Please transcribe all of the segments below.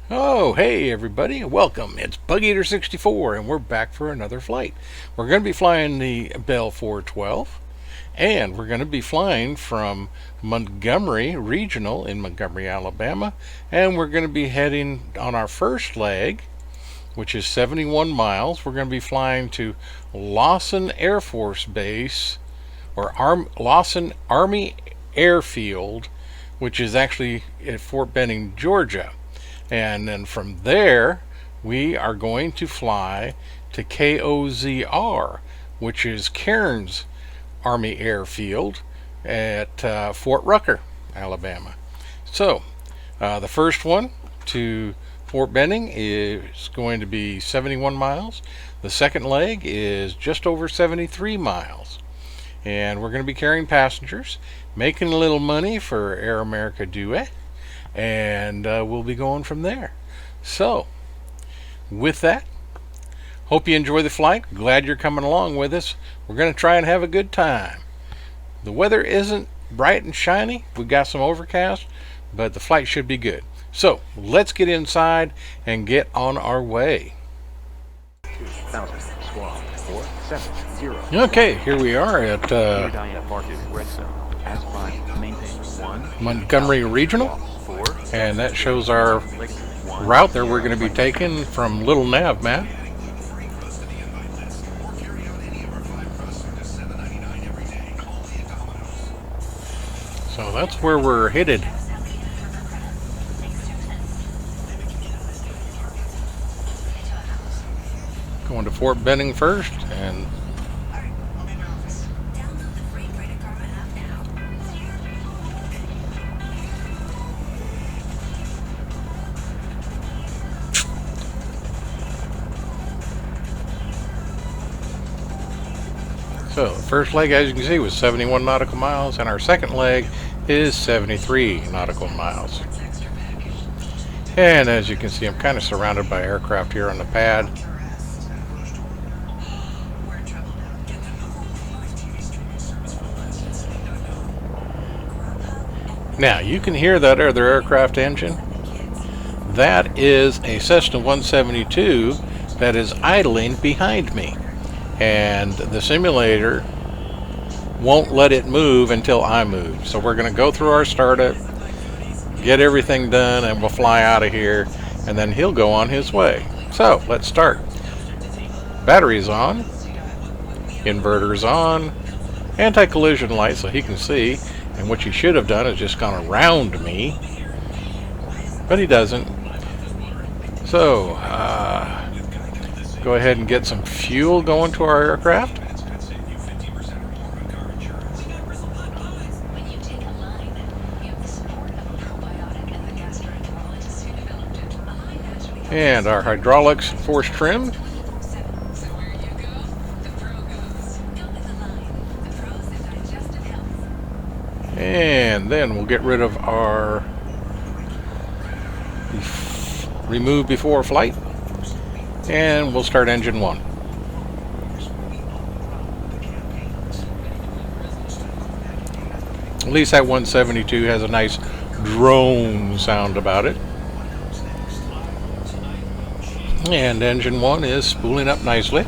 Oh, hey everybody, welcome. It's Bug Eater 64 and we're back for another flight. We're going to be flying the Bell 412 and we're going to be flying from Montgomery Regional in Montgomery, Alabama, and we're going to be heading on our first leg, which is 71 miles. We're going to be flying to Lawson Air Force Base, or Lawson Army Airfield, which is actually at Fort Benning, Georgia. And then from there, we are going to fly to KOZR, which is Cairns Army Airfield at Fort Rucker, Alabama. So, the first one to Fort Benning is going to be 71 miles. The second leg is just over 73 miles. And we're going to be carrying passengers, making a little money for Air America Duet, and we'll be going from there. So, with that, hope you enjoy the flight. Glad you're coming along with us. We're going to try and have a good time. The weather isn't bright and shiny. We've got some overcast, but the flight should be good. So, let's get inside and get on our way. 2000 squawk 470. Okay, here we are at Montgomery Regional, and that shows our route there we're going to be taking from Little Nav Map. So that's where we're headed. Going to Fort Benning first, and so the first leg, as you can see, was 71 nautical miles, and our second leg is 73 nautical miles. And as you can see, I'm kind of surrounded by aircraft here on the pad. Now, you can hear that other aircraft engine. That is a Cessna 172 that is idling behind me. And the simulator won't let it move until I move. So we're going to go through our startup, get everything done, and we'll fly out of here, and then he'll go on his way. So let's start. Batteries on, inverters on, anti-collision light so he can see. And what you should have done is just gone around me, but he doesn't. So, go ahead and get some fuel going to our aircraft. And our hydraulics force trim. And then we'll get rid of our remove before flight, and we'll start engine 1. At least that 172 has a nice drone sound about it. And engine 1 is spooling up nicely.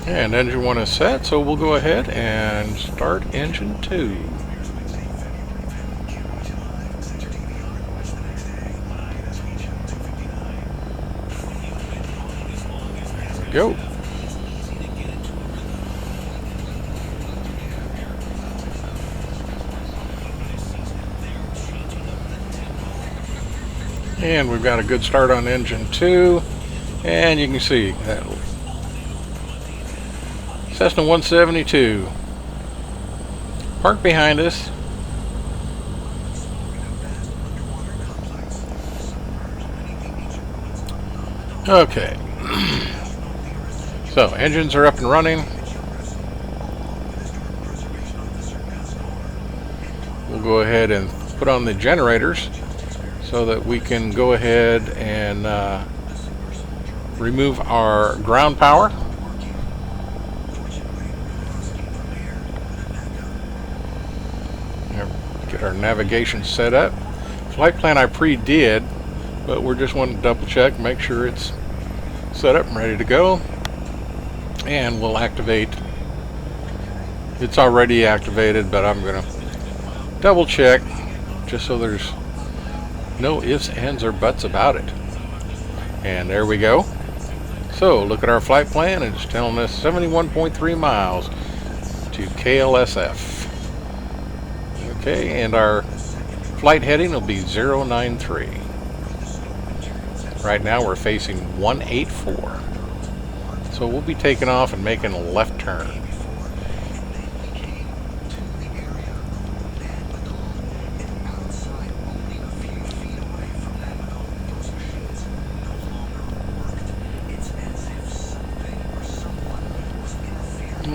And engine 1 is set, so we'll go ahead and start engine 2. There we go. And we've got a good start on engine 2, and you can see that Cessna 172 parked behind us. Okay. So engines are up and running. we'll go ahead and put on the generators so that we can go ahead and remove our ground power. Get our navigation set up. Flight plan I pre-did, but we're just wanting to double check, make sure it's set up and ready to go. And we'll activate. It's already activated, but I'm going to double check just so there's no ifs, ands, or buts about it. And there we go. So look at our flight plan. It's telling us 71.3 miles to KLSF. Okay, and our flight heading will be 093. Right now we're facing 184. So we'll be taking off and making a left turn.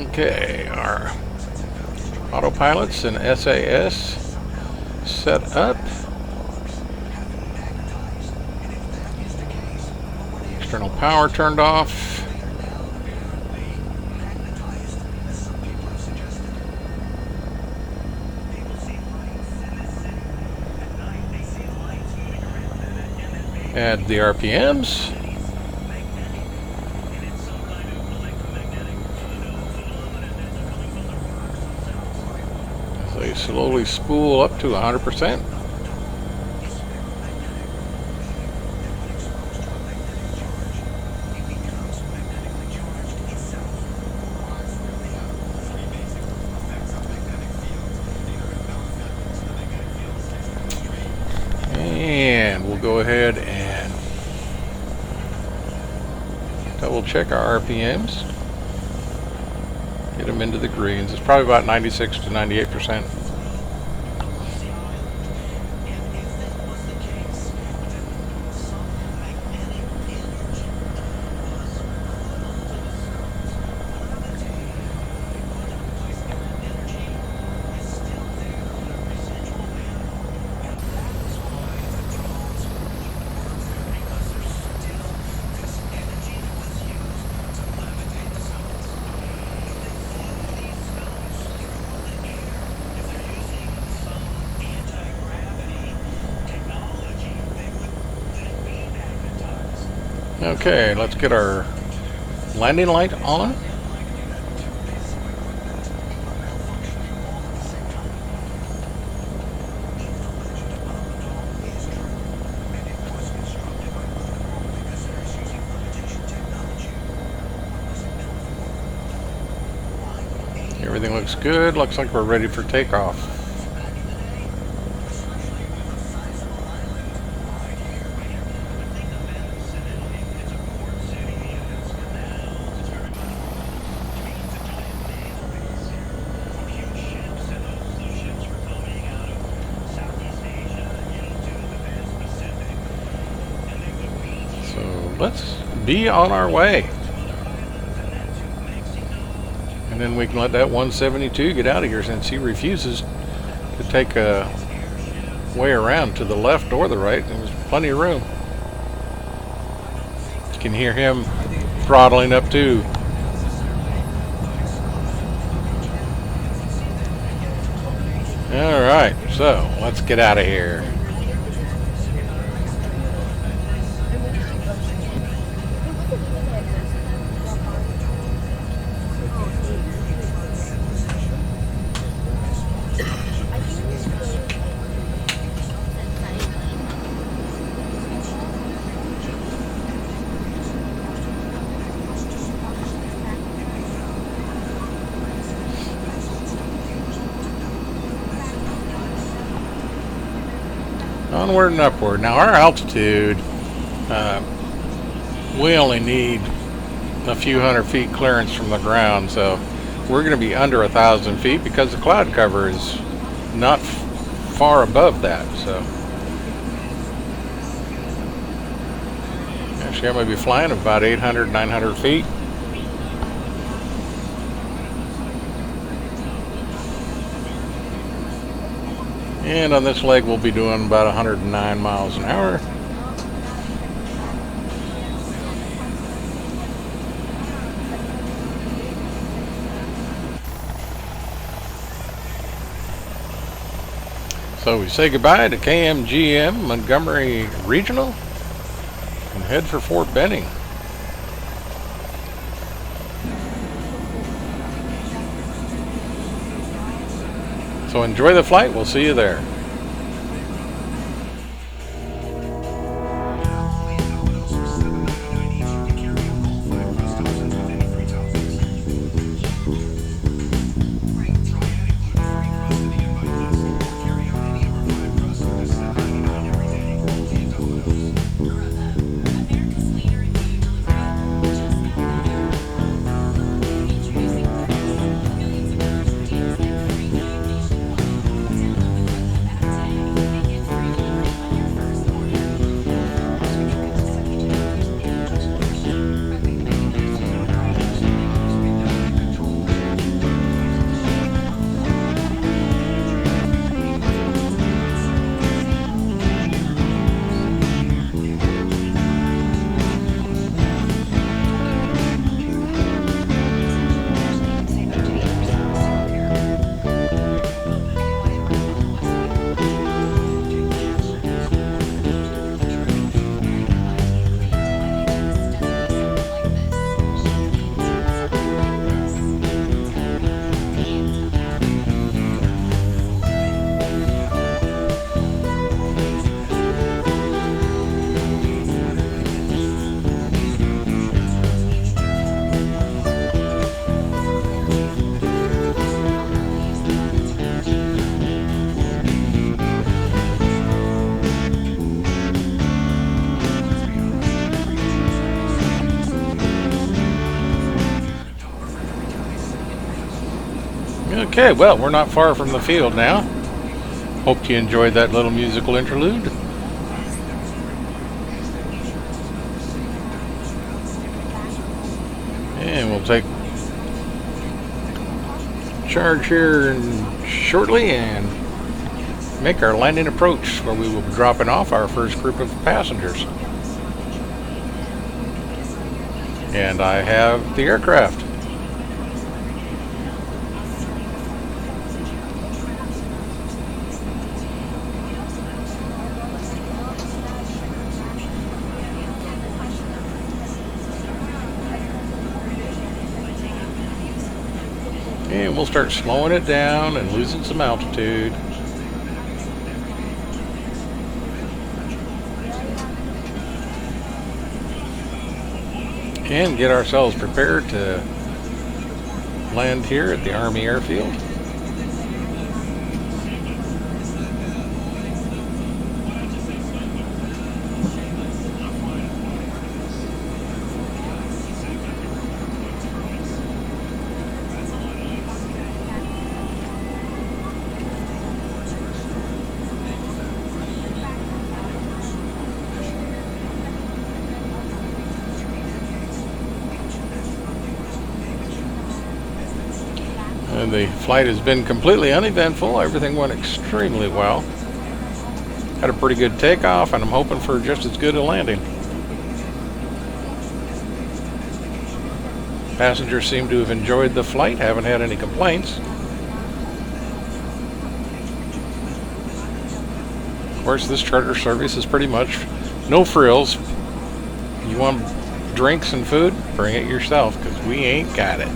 Okay, our autopilots and SAS set up. External power turned off. Add the RPMs. As they slowly spool up to 100%. And we'll go ahead and double check our RPMs. Get them into the greens. It's probably about 96 to 98%. Okay, let's get our landing light on. Everything looks good. Looks like we're ready for takeoff. Let's be on our way. And then we can let that 172 get out of here since he refuses to take a way around to the left or the right. There's plenty of room. You can hear him throttling up too. All right, so let's get out of here. Onward and upward. Now our altitude, we only need a few hundred feet clearance from the ground, so we're going to be under 1,000 feet because the cloud cover is not far above that. So actually, I may be flying about 800, 900 feet. And on this leg we'll be doing about 109 miles an hour. So we say goodbye to KMGM Montgomery Regl and head for Fort Benning. So enjoy the flight. We'll see you there. Okay, well, we're not far from the field now. Hope you enjoyed that little musical interlude. And we'll take charge here shortly and make our landing approach, where we will be dropping off our first group of passengers. And I have the aircraft. And we'll start slowing it down and losing some altitude. And get ourselves prepared to land here at the Army Airfield. And the flight has been completely uneventful. Everything went extremely well. Had a pretty good takeoff, and I'm hoping for just as good a landing. Passengers seem to have enjoyed the flight, haven't had any complaints. Of course, this charter service is pretty much no frills. You want drinks and food? Bring it yourself, because we ain't got it.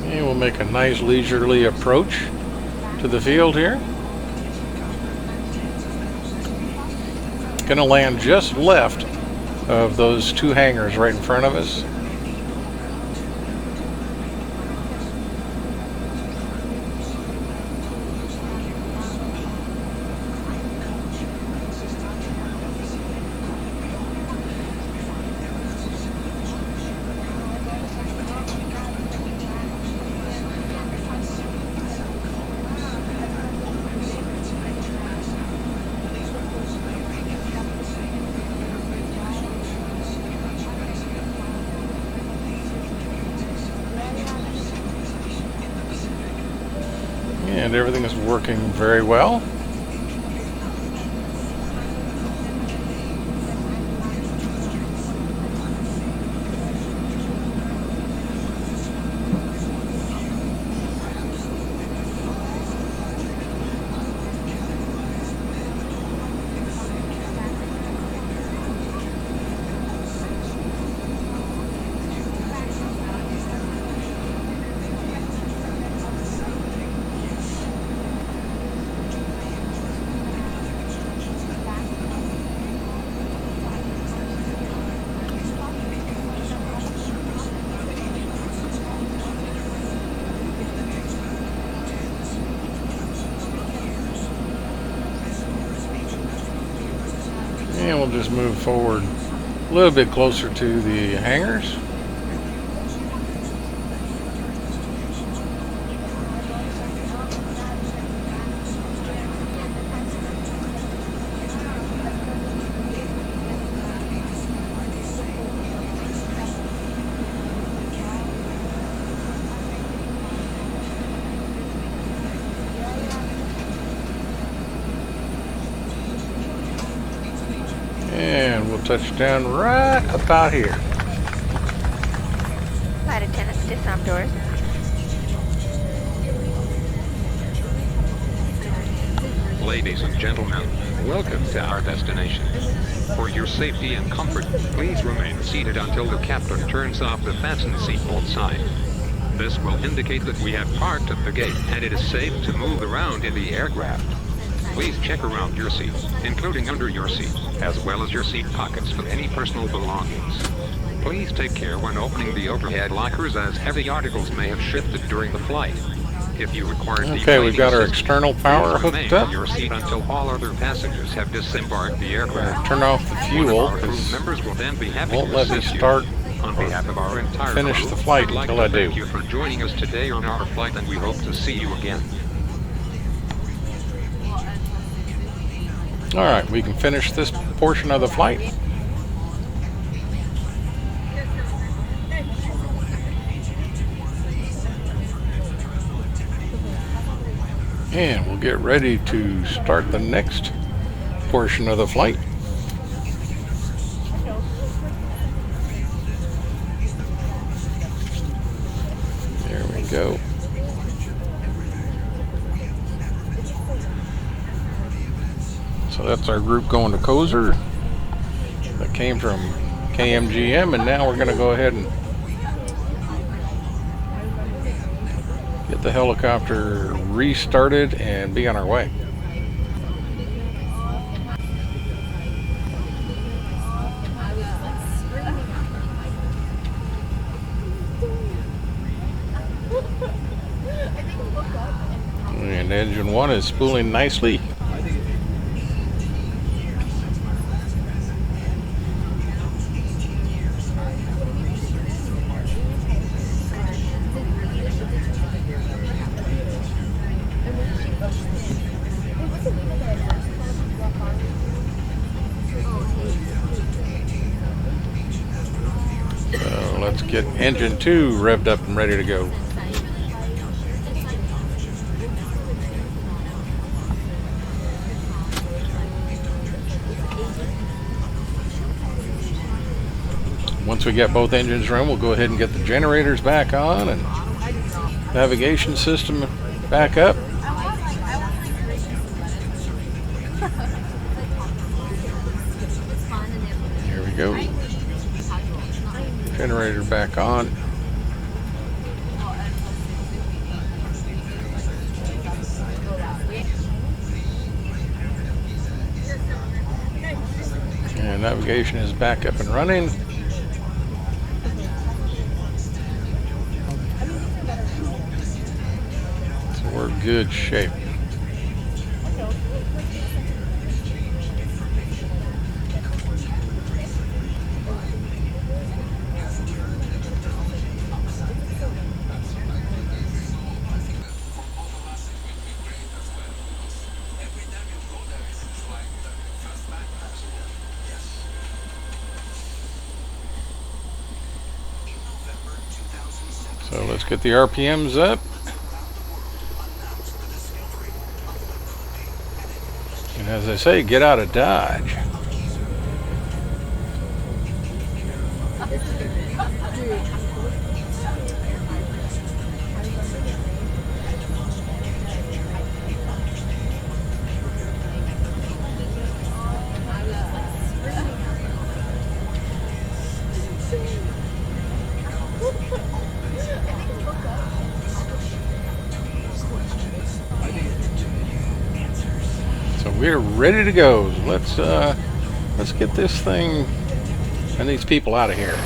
And we'll make a nice leisurely approach to the field here. Gonna land just left of those two hangars right in front of us. And everything is working very well. And we'll just move forward a little bit closer to the hangars. And we'll touch down right about here. Flight attendants, disarm doors. Ladies and gentlemen, welcome to our destination. For your safety and comfort, please remain seated until the captain turns off the fasten seatbelt sign. This will indicate that we have parked at the gate and it is safe to move around in the aircraft. Please check around your seat, including under your seat, as well as your seat pockets for any personal belongings. Please take care when opening the overhead lockers, as heavy articles may have shifted during the flight. If you require Okay, we've got our external power hooked up. Your seat until all other passengers have disembarked the aircraft. Turn off the fuel Our crew because members will then be happy won't to let me assist you. start On behalf of our entire finish crew, the flight I'd like until to I thank do. you for joining us today on our flight, and we hope to see you again. All right, we can finish this portion of the flight. And we'll get ready to start the next portion of the flight. There we go. So that's our group going to KOZR. That came from KMGM, and now we're going to go ahead and get the helicopter restarted and be on our way. And engine 1 is spooling nicely. So let's get engine 2 revved up and ready to go. Once we get both engines running, we'll go ahead and get the generators back on and navigation system back up. Here we go. Generator back on. Navigation is back up and running. So we're in good shape. So let's get the RPMs up. And as I say, get out of Dodge. So we're ready to go. Let's get this thing and these people out of here.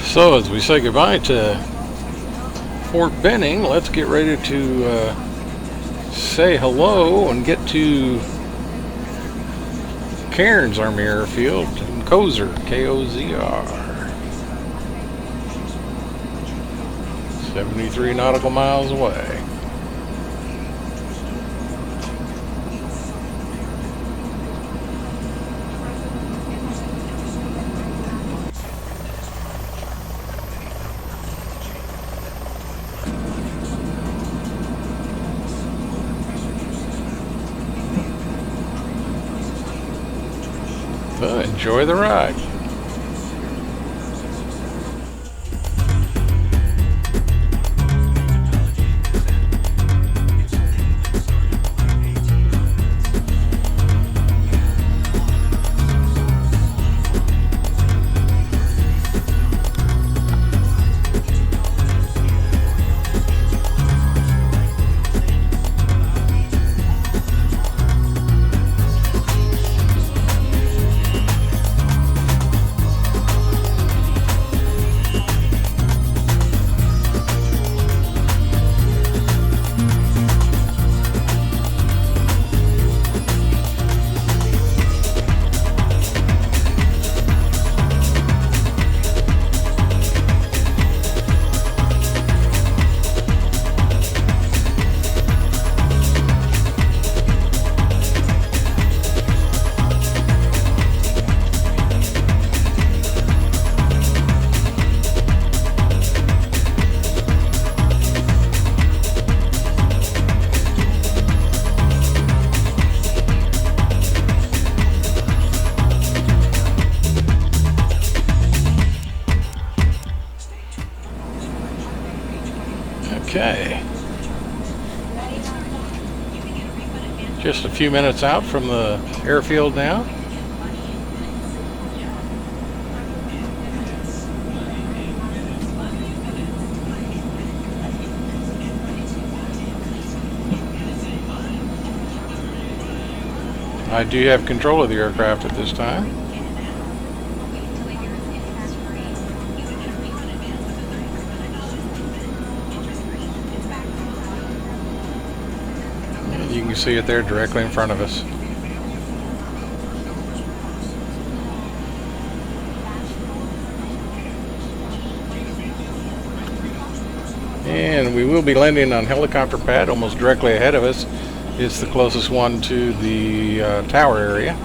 So as we say goodbye to Fort Benning, let's get ready to say hello and get to Cairns Army Airfield in KOZR, KOZR. 73 nautical miles away. So enjoy the ride. Okay. Just a few minutes out from the airfield now. I do have control of the aircraft at this time. see it there directly in front of us. And we will be landing on helicopter pad almost directly ahead of us. It's the closest one to the tower area.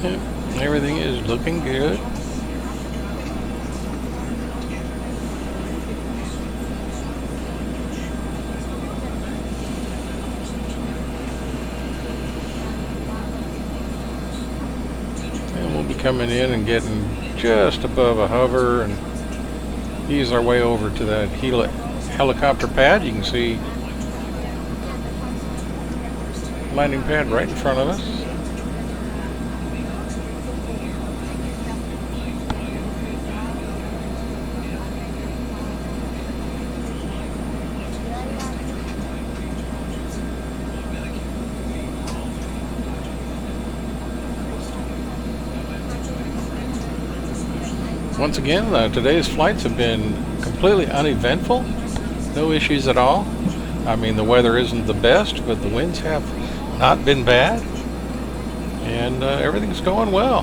Yep, everything is looking good. And we'll be coming in and getting just above a hover and ease our way over to that helicopter pad. You can see landing pad right in front of us. Once again, today's flights have been completely uneventful. No issues at all. I mean, the weather isn't the best, but the winds have not been bad. And everything's going well.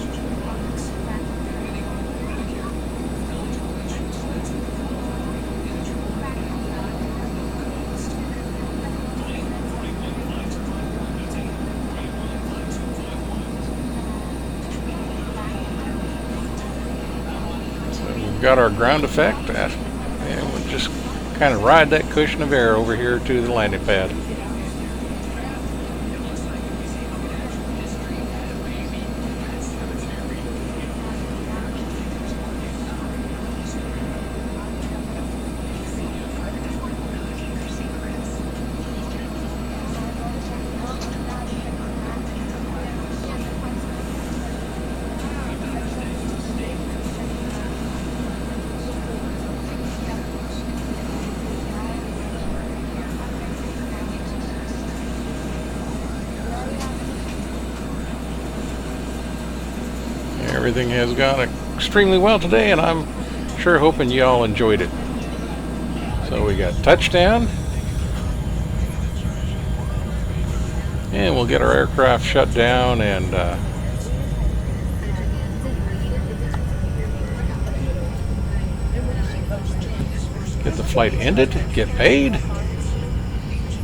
Got our ground effect, and we'll just kind of ride that cushion of air over here to the landing pad. Everything has gone extremely well today, and I'm sure hoping you all enjoyed it. So we got touchdown, and we'll get our aircraft shut down and get the flight ended, get paid,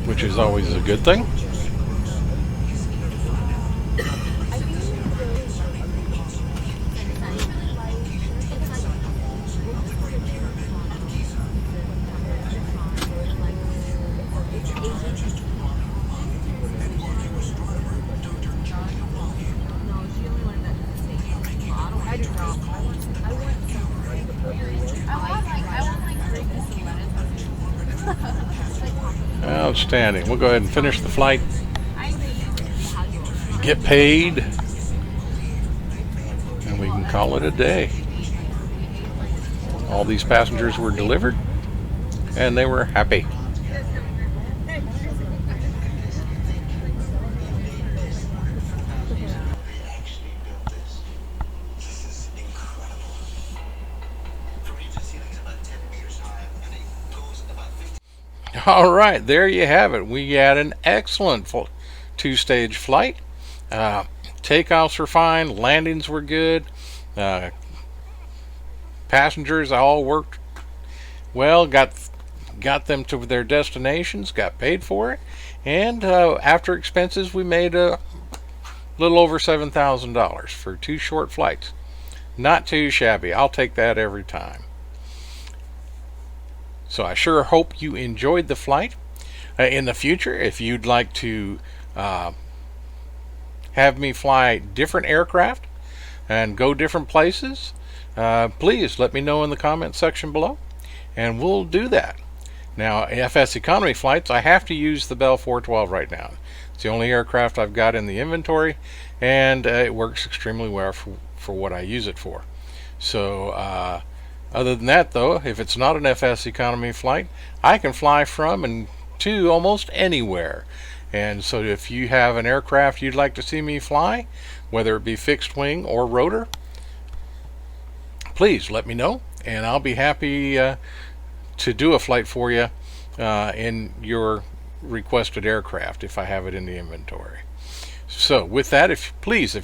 which is always a good thing. Outstanding. We'll go ahead and finish the flight, get paid, and we can call it a day. All these passengers were delivered, and they were happy. All right, there you have it. We had an excellent two-stage flight. Takeoffs were fine, landings were good. passengers all worked well, got them to their destinations, got paid for it, and after expenses we made a little over $7,000 for 2 short flights. Not too shabby. I'll take that every time. So I sure hope you enjoyed the flight. In the future, if you'd like to have me fly different aircraft and go different places, please let me know in the comments section below, and we'll do that. Now, FSEconomy flights, I have to use the Bell 412 right now. It's the only aircraft I've got in the inventory, and it works extremely well for what I use it for. So other than that, though, if it's not an FSEconomy flight, I can fly from and to almost anywhere. And so if you have an aircraft you'd like to see me fly, whether it be fixed wing or rotor, please let me know, and I'll be happy to do a flight for you in your requested aircraft if I have it in the inventory. So with that, if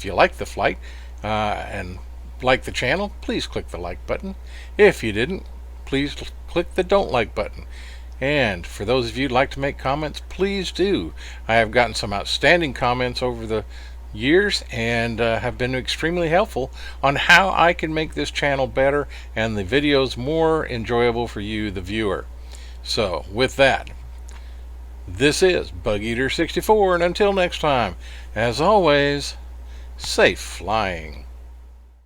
you like the flight and like the channel, please click the like button. If you didn't, please click the don't like button. And for those of you who'd like to make comments, please do. I have gotten some outstanding comments over the years and have been extremely helpful on how I can make this channel better and the videos more enjoyable for you, the viewer. So with that, this is BugEater64, and until next time, as always, safe flying.